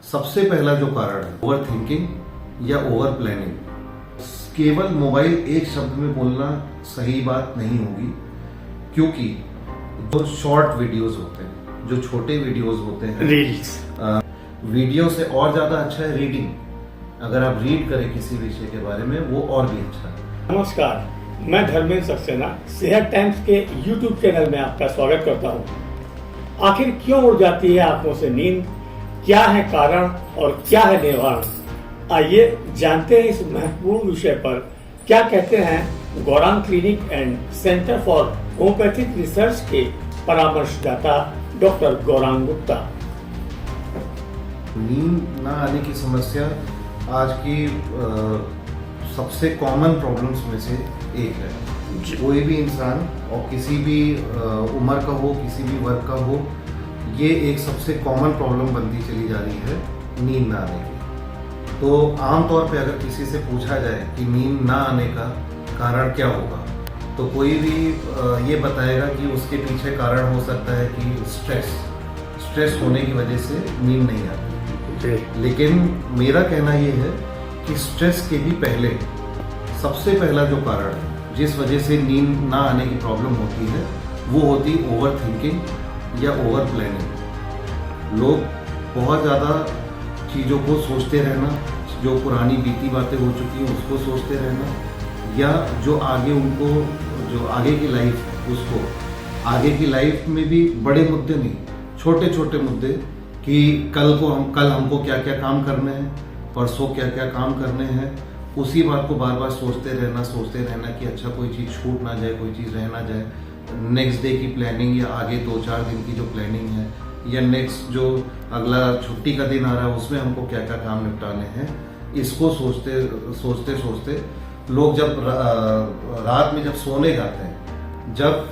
सबसे पहला जो कारण है ओवर थिंकिंग या ओवर प्लानिंग। केवल मोबाइल एक शब्द में बोलना सही बात नहीं होगी, क्योंकि जो शॉर्ट वीडियोस होते हैं, जो छोटे वीडियोस होते हैं, रील्स, वीडियो से और ज्यादा अच्छा है रीडिंग। अगर आप रीड करें किसी विषय के बारे में, वो और भी अच्छा है। नमस्कार, मैं धर्मेंद्र सक्सेना सेहत टाइम्स के YouTube चैनल में आपका स्वागत करता हूं। आखिर क्यों उड़ जाती है आंखों से नींद, क्या है कारण और क्या है निवारण? आइए जानते हैं इस महत्वपूर्ण विषय पर क्या कहते हैं Gaurang clinic and centre for homeopathic research के परामर्शदाता डॉक्टर गौरांग गुप्ता। नींद ना आने की समस्या आज की सबसे कॉमन प्रॉब्लम्स में से एक है। कोई भी इंसान और किसी भी उम्र का हो, किसी भी वर्ग का हो, ये एक सबसे कॉमन प्रॉब्लम बनती चली जा रही है नींद ना आने की। तो आमतौर पे अगर किसी से पूछा जाए कि नींद ना आने का कारण क्या होगा, तो कोई भी ये बताएगा कि उसके पीछे कारण हो सकता है कि स्ट्रेस होने की वजह से नींद नहीं आती। लेकिन मेरा कहना ये है कि स्ट्रेस के भी पहले सबसे पहला जो कारण है जिस वजह से नींद ना आने की प्रॉब्लम होती है, वो होती ओवर थिंकिंग या ओवर प्लानिंग। लोग बहुत ज़्यादा चीज़ों को सोचते रहना, जो पुरानी बीती बातें हो चुकी हैं उसको सोचते रहना, या जो आगे उनको जो आगे की लाइफ है उसको, आगे की लाइफ में भी बड़े मुद्दे नहीं, छोटे छोटे मुद्दे कि कल हमको क्या क्या काम करने हैं, परसों क्या क्या काम करने हैं, उसी बात को बार बार सोचते रहना कि अच्छा कोई चीज़ छूट ना जाए, कोई चीज़ रह ना जाए। नेक्स्ट डे की प्लानिंग या आगे 2-4 दिन की जो प्लानिंग है, या नेक्स्ट जो अगला छुट्टी का दिन आ रहा है उसमें हमको क्या क्या काम निपटाने हैं, इसको सोचते लोग जब रात में जब सोने जाते हैं, जब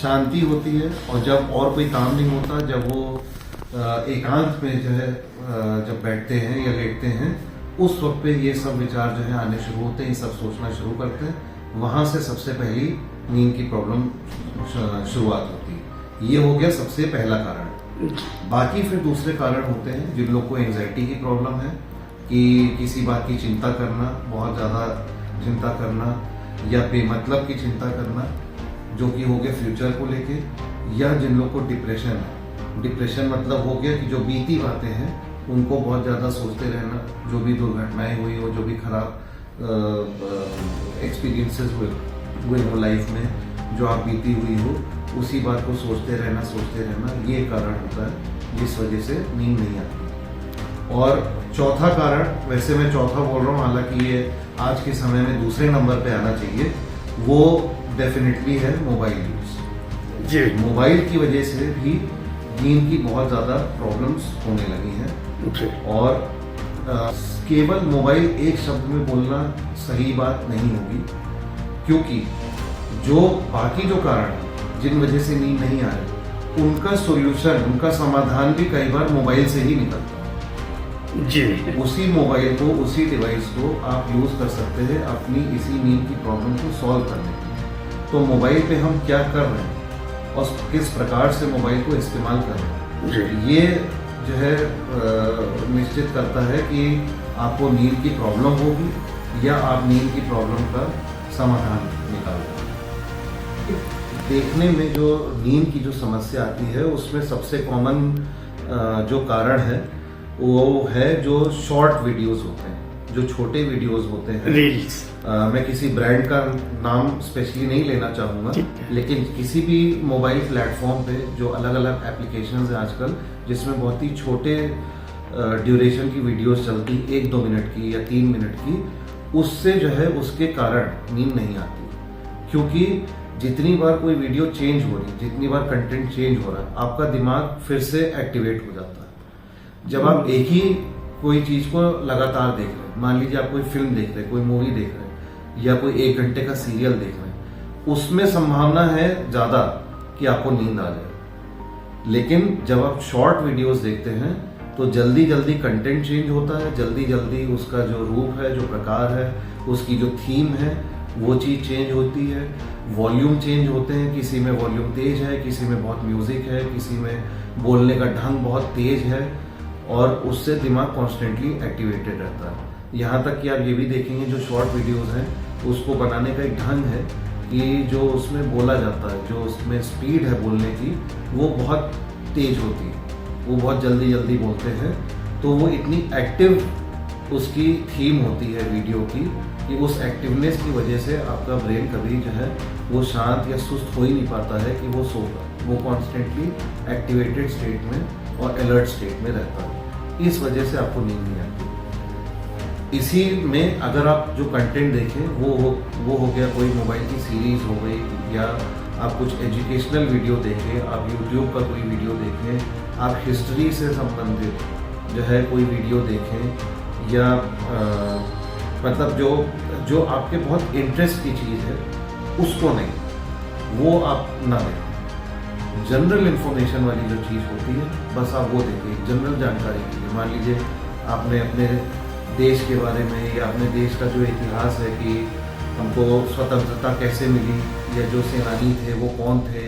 शांति होती है और जब और कोई काम नहीं होता, जब वो एकांत में जो है जब बैठते हैं या लेटते हैं, उस वक्त पे ये सब विचार जो है आने शुरू होते हैं, ये सब सोचना शुरू करते हैं। वहाँ से सबसे पहली नींद की प्रॉब्लम शुरुआत होती है। ये हो गया सबसे पहला कारण। बाकी फिर दूसरे कारण होते हैं जिन लोग को एंजाइटी की प्रॉब्लम है, कि किसी बात की चिंता करना, बहुत ज़्यादा चिंता करना, या बेमतलब की चिंता करना, जो कि हो गया फ्यूचर को लेके, या जिन लोग को डिप्रेशन है। डिप्रेशन मतलब हो गया कि जो बीती बातें हैं उनको बहुत ज़्यादा सोचते रहना, जो भी दुर्घटनाएं हुई हो, जो भी खराब एक्सपीरियंसेस हुए हो लाइफ में, जो आप बीती हुई हो, उसी बात को सोचते रहना, ये कारण होता है जिस वजह से नींद नहीं आती। और चौथा कारण, वैसे मैं चौथा बोल रहा हूँ, हालांकि ये आज के समय में दूसरे नंबर पे आना चाहिए, वो डेफिनेटली है मोबाइल यूज। जी, मोबाइल की वजह से भी नींद की बहुत ज़्यादा प्रॉब्लम्स होने लगी हैं। और केवल मोबाइल एक शब्द में बोलना सही बात नहीं होगी, क्योंकि जो बाकी जो कारण जिन वजह से नींद नहीं आ रही, उनका सॉल्यूशन, उनका समाधान भी कई बार मोबाइल से ही निकलता है। जी, उसी मोबाइल को, उसी डिवाइस को आप यूज कर सकते हैं अपनी इसी नींद की प्रॉब्लम को सॉल्व करने के लिए। तो मोबाइल पे हम क्या कर रहे हैं और किस प्रकार से मोबाइल को इस्तेमाल कर रहे हैं, ये जो है निश्चित करता है कि आपको नींद की प्रॉब्लम होगी या आप नींद की प्रॉब्लम का समाधान निकालोगे। देखने में जो नींद की जो समस्या आती है, उसमें सबसे कॉमन जो कारण है वो है जो शॉर्ट वीडियोस होते हैं, जो छोटे वीडियोस होते हैं, रील्स। मैं किसी ब्रांड का नाम स्पेशली नहीं लेना चाहूँगा, लेकिन किसी भी मोबाइल प्लेटफॉर्म पे जो अलग अलग एप्लीकेशंस हैं आजकल, जिसमें बहुत ही छोटे ड्यूरेशन की वीडियोस चलती, 1-2 मिनट की या 3 मिनट की, उससे जो है उसके कारण नींद नहीं आती। क्योंकि जितनी बार कोई वीडियो चेंज हो रही, जितनी बार कंटेंट चेंज हो रहा है, आपका दिमाग फिर से एक्टिवेट हो जाता है। जब आप एक ही कोई चीज को लगातार देख रहे हैं, मान लीजिए आप कोई फिल्म देख रहे हैं, कोई मूवी देख रहे हैं, या कोई 1 घंटे का सीरियल देख रहे हैं, उसमें संभावना है ज्यादा कि आपको नींद आ जाए। लेकिन जब आप शॉर्ट वीडियोस देखते हैं, तो जल्दी जल्दी कंटेंट चेंज होता है, जल्दी जल्दी उसका जो रूप है, जो प्रकार है, उसकी जो थीम है, वो चीज़ चेंज होती है। वॉल्यूम चेंज होते हैं, किसी में वॉल्यूम तेज है, किसी में बहुत म्यूजिक है, किसी में बोलने का ढंग बहुत तेज है, और उससे दिमाग कॉन्स्टेंटली एक्टिवेटेड रहता है। यहाँ तक कि आप ये भी देखेंगे जो शॉर्ट वीडियोस हैं उसको बनाने का एक ढंग है कि जो उसमें बोला जाता है, जो उसमें स्पीड है बोलने की, वो बहुत तेज होती है, वो बहुत जल्दी जल्दी बोलते हैं, तो वो इतनी एक्टिव उसकी थीम होती है वीडियो की कि उस एक्टिवनेस की वजह से आपका ब्रेन कभी जो है वो शांत या सुस्त हो ही नहीं पाता है कि वो सोगा, वो कॉन्स्टेंटली एक्टिवेटेड स्टेट में और अलर्ट स्टेट में रहता है। इस वजह से आपको नींद नहीं आती। इसी में अगर आप जो कंटेंट देखें वो हो गया कोई मोबाइल की सीरीज हो गई, या आप कुछ एजुकेशनल वीडियो देखें, आप यूट्यूब का कोई वीडियो देखें, आप हिस्ट्री से संबंधित जो है कोई वीडियो देखें, या मतलब जो आपके बहुत इंटरेस्ट की चीज़ है उसको नहीं, वो आप ना देखें। जनरल इंफॉर्मेशन वाली जो चीज़ होती है बस आप वो देखिए, जनरल जानकारी के लिए। मान लीजिए आपने अपने देश के बारे में या अपने देश का जो इतिहास है कि हमको स्वतंत्रता कैसे मिली, या जो सेनानी थे वो कौन थे,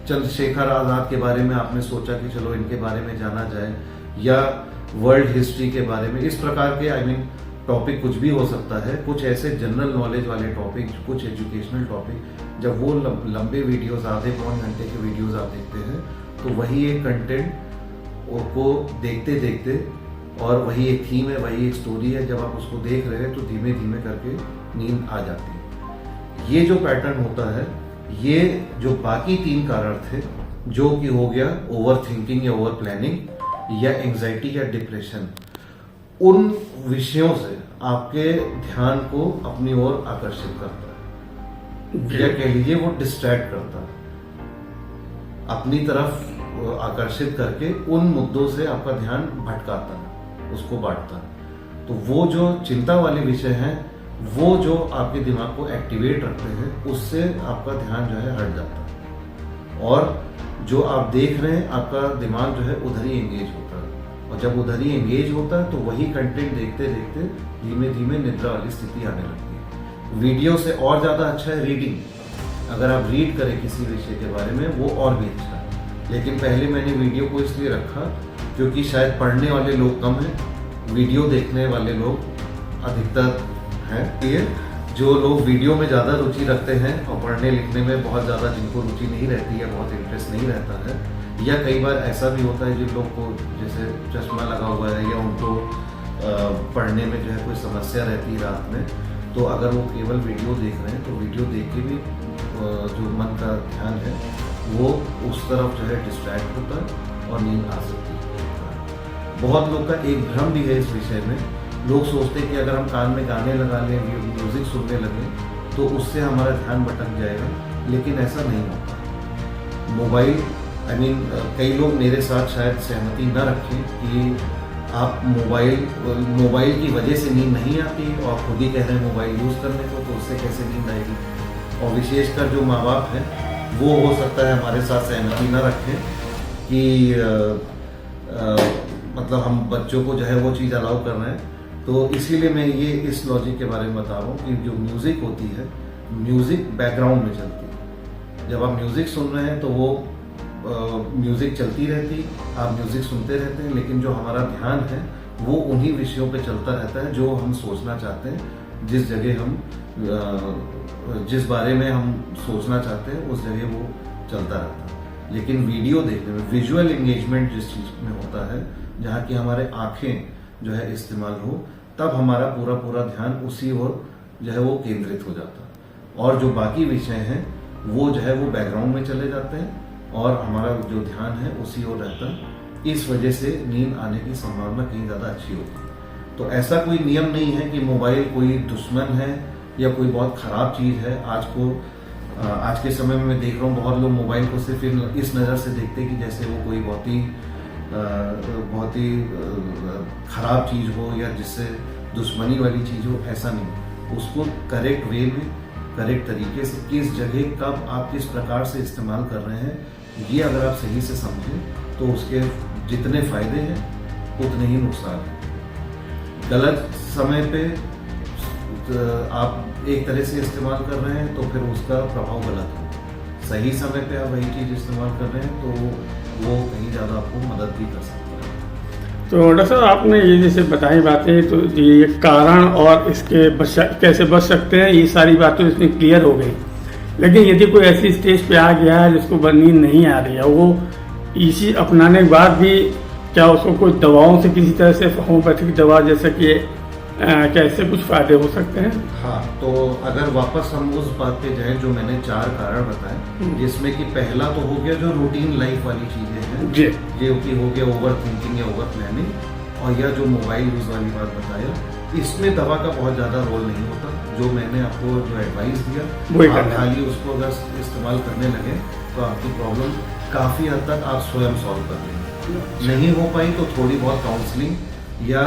चंद्रशेखर आज़ाद के बारे में आपने सोचा कि चलो इनके बारे में जाना जाए, या वर्ल्ड हिस्ट्री के बारे में, इस प्रकार के टॉपिक कुछ भी हो सकता है। कुछ ऐसे जनरल नॉलेज वाले टॉपिक, कुछ एजुकेशनल टॉपिक, जब वो लंबे वीडियोस, आधे पौन घंटे के वीडियोस आप देखते हैं, तो वही एक कंटेंट को देखते देखते, और वही एक थीम है, वही एक स्टोरी है, जब आप उसको देख रहे हैं तो धीमे धीमे करके नींद आ जाती है। ये जो पैटर्न होता है, ये जो बाकी 3 कारण थे, जो कि हो गया ओवर थिंकिंग या ओवर प्लानिंग या एंजाइटी या डिप्रेशन, उन विषयों से आपके ध्यान को अपनी ओर आकर्षित करता है, या कह लीजिए वो डिस्ट्रैक्ट करता है, अपनी तरफ आकर्षित करके उन मुद्दों से आपका ध्यान भटकाता है, उसको बांटता है। तो वो जो चिंता वाले विषय हैं, वो जो आपके दिमाग को एक्टिवेट रखते हैं, उससे आपका ध्यान जो है हट जाता है, और जो आप देख रहे हैं आपका दिमाग जो है उधर ही एंगेज होता है, और जब उधर ही एंगेज होता है तो वही कंटेंट देखते देखते धीमे धीमे निद्रा वाली स्थिति आने लगती है। वीडियो से और ज़्यादा अच्छा है रीडिंग। अगर आप रीड करें किसी विषय के बारे में, वो और भी अच्छा है। लेकिन पहले मैंने वीडियो को इसलिए रखा क्योंकि शायद पढ़ने वाले लोग कम हैं, वीडियो देखने वाले लोग अधिकतर हैं। ये जो लोग वीडियो में ज़्यादा रुचि रखते हैं और पढ़ने लिखने में बहुत ज़्यादा जिनको रुचि नहीं रहती है, बहुत इंटरेस्ट नहीं रहता है, या कई बार ऐसा भी होता है जिन लोग को जैसे चश्मा लगा हुआ है, या उनको पढ़ने में जो है कोई समस्या रहती है रात में, तो अगर वो केवल वीडियो देख रहे हैं तो वीडियो देख के भी जो मन का ध्यान है वो उस तरफ जो है डिस्ट्रैक्ट होता है और नींद आ सकती है। बहुत लोग का एक भ्रम भी है इस विषय में। लोग सोचते हैं कि अगर हम कान में गाने लगा लें, म्यूजिक सुनने लगें, तो उससे हमारा ध्यान भटक जाएगा, लेकिन ऐसा नहीं होता। मोबाइल कई लोग मेरे साथ शायद सहमति न रखें कि आप मोबाइल की वजह से नींद नहीं आती, और आप खुद ही कह रहे हैं मोबाइल यूज़ करने को, तो उससे कैसे नींद आएगी। और विशेषकर जो माँ बाप हैं वो हो सकता है हमारे साथ सहमति न रखें कि मतलब हम बच्चों को जो है वो चीज़ अलाउ कर रहे हैं। तो इसीलिए मैं ये इस लॉजिक के बारे में बता रहा हूँ कि जो म्यूज़िक होती है, म्यूज़िक बैकग्राउंड में चलती है। जब आप म्यूज़िक सुन रहे हैं तो वो म्यूज़िक चलती रहती, आप म्यूज़िक सुनते रहते हैं, लेकिन जो हमारा ध्यान है वो उन्हीं विषयों पे चलता रहता है जो हम सोचना चाहते हैं। जिस जगह हम जिस बारे में हम सोचना चाहते हैं उस जगह वो चलता रहता है। लेकिन वीडियो देखने में विजुअल एंगेजमेंट जिस चीज़ में होता है, जहाँ की हमारे आँखें जो है इस्तेमाल हो, तब हमारा पूरा ध्यान उसी ओर जो है वो केंद्रित हो जाता है, और जो बाकी विषय हैं वो जो है वो बैकग्राउंड में चले जाते हैं, और हमारा जो ध्यान है उसी ओर रहता है। इस वजह से नींद आने की संभावना कहीं ज़्यादा अच्छी होती है। तो ऐसा कोई नियम नहीं है कि मोबाइल कोई दुश्मन है या कोई बहुत ख़राब चीज़ है। आज के समय में मैं देख रहा हूँ बहुत लोग मोबाइल को सिर्फ इस नज़र से देखते हैं कि जैसे वो कोई बहुत ही ख़राब चीज़ हो या जिससे दुश्मनी वाली चीज़ हो। ऐसा नहीं, उसको करेक्ट वे में, करेक्ट तरीके से, किस जगह कब आप किस प्रकार से इस्तेमाल कर रहे हैं, ये अगर आप सही से समझें तो उसके जितने फ़ायदे हैं उतने ही नुकसान हैं। गलत समय पे आप एक तरह से इस्तेमाल कर रहे हैं तो फिर उसका प्रभाव गलत हो। सही समय पे आप वही चीज़ इस्तेमाल कर रहे हैं तो वो कहीं ज़्यादा आपको मदद भी कर सकता है। तो डॉक्टर साहब आपने ये जैसे बताई बातें, तो ये कारण और इसके कैसे बच सकते हैं, ये सारी बातें इसमें क्लियर हो गई। लेकिन यदि कोई ऐसी स्टेज पे आ गया है जिसको नींद नहीं आ रही है, वो इसी अपनाने के बाद भी क्या उसको कोई दवाओं से किसी तरह से होम्योपैथिक दवा जैसे कि कैसे कुछ फायदे हो सकते हैं? हाँ, तो अगर वापस हम उस बात पे जाएं जो मैंने 4 कारण बताए, जिसमें कि पहला तो हो गया जो रूटीन लाइफ वाली चीजें हैं, जी, जो कि हो गया ओवर थिंकिंग या ओवर प्लानिंग, और या जो मोबाइल यूज वाली बात बताया, इसमें दवा का बहुत ज़्यादा रोल नहीं होता। जो मैंने आपको जो एडवाइस दिया, आप खाली उसको अगर इस्तेमाल करने लगे तो आपकी प्रॉब्लम काफ़ी हद तक आप स्वयं सॉल्व कर लेंगे। नहीं हो पाई तो थोड़ी बहुत काउंसलिंग या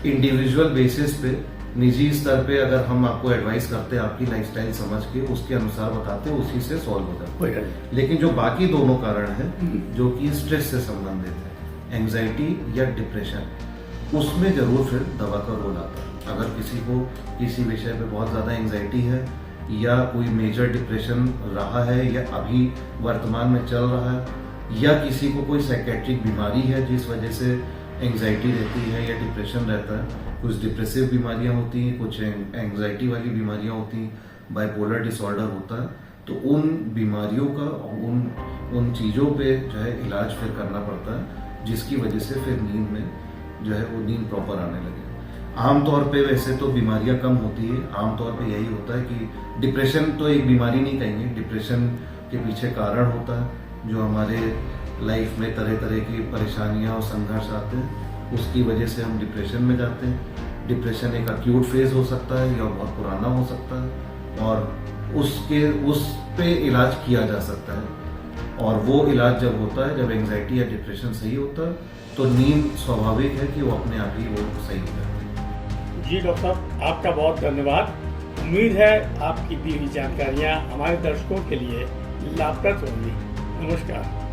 इंडिविजुअल बेसिस पे निजी स्तर पे अगर हम आपको एडवाइस करते हैं, आपकी लाइफस्टाइल समझ के उसके अनुसार बताते हैं, उसी से सॉल्व हो जाता है। लेकिन जो बाकी दोनों कारण हैं जो कि स्ट्रेस से संबंधित है, एंजाइटी या डिप्रेशन, उसमें जरूर फिर दवा का रोल आता है। अगर किसी को किसी विषय पे बहुत ज़्यादा एंजाइटी है या कोई मेजर डिप्रेशन रहा है या अभी वर्तमान में चल रहा है, या किसी को कोई साइकेट्रिक बीमारी है जिस वजह से एंजाइटी रहती है या डिप्रेशन रहता है, कुछ डिप्रेसिव बीमारियां होती हैं, कुछ एंजाइटी वाली बीमारियां होती हैं, बाइपोलर डिसऑर्डर होता है, तो उन बीमारियों का उन चीज़ों पे जो है इलाज फिर करना पड़ता है, जिसकी वजह से फिर नींद में जो है वो नींद प्रॉपर आने लगे। आमतौर पे वैसे तो बीमारियां कम होती है, आमतौर पे यही होता है कि डिप्रेशन तो एक बीमारी नहीं कहेंगे, डिप्रेशन के पीछे कारण होता है जो हमारे लाइफ में तरह तरह की परेशानियां और संघर्ष आते हैं, उसकी वजह से हम डिप्रेशन में जाते हैं। डिप्रेशन एक अक्यूट फेज हो सकता है या बहुत पुराना हो सकता है, और उस पे इलाज किया जा सकता है। और वो इलाज जब होता है, जब एंजाइटी या डिप्रेशन सही होता है, तो नींद स्वाभाविक है कि वो अपने आप ही वो सही हो जाती है। जी डॉक्टर साहब, आपका बहुत धन्यवाद। उम्मीद है आपकी दी हुई जानकारियाँ हमारे दर्शकों के लिए लाभप्रद होंगी। नमस्कार।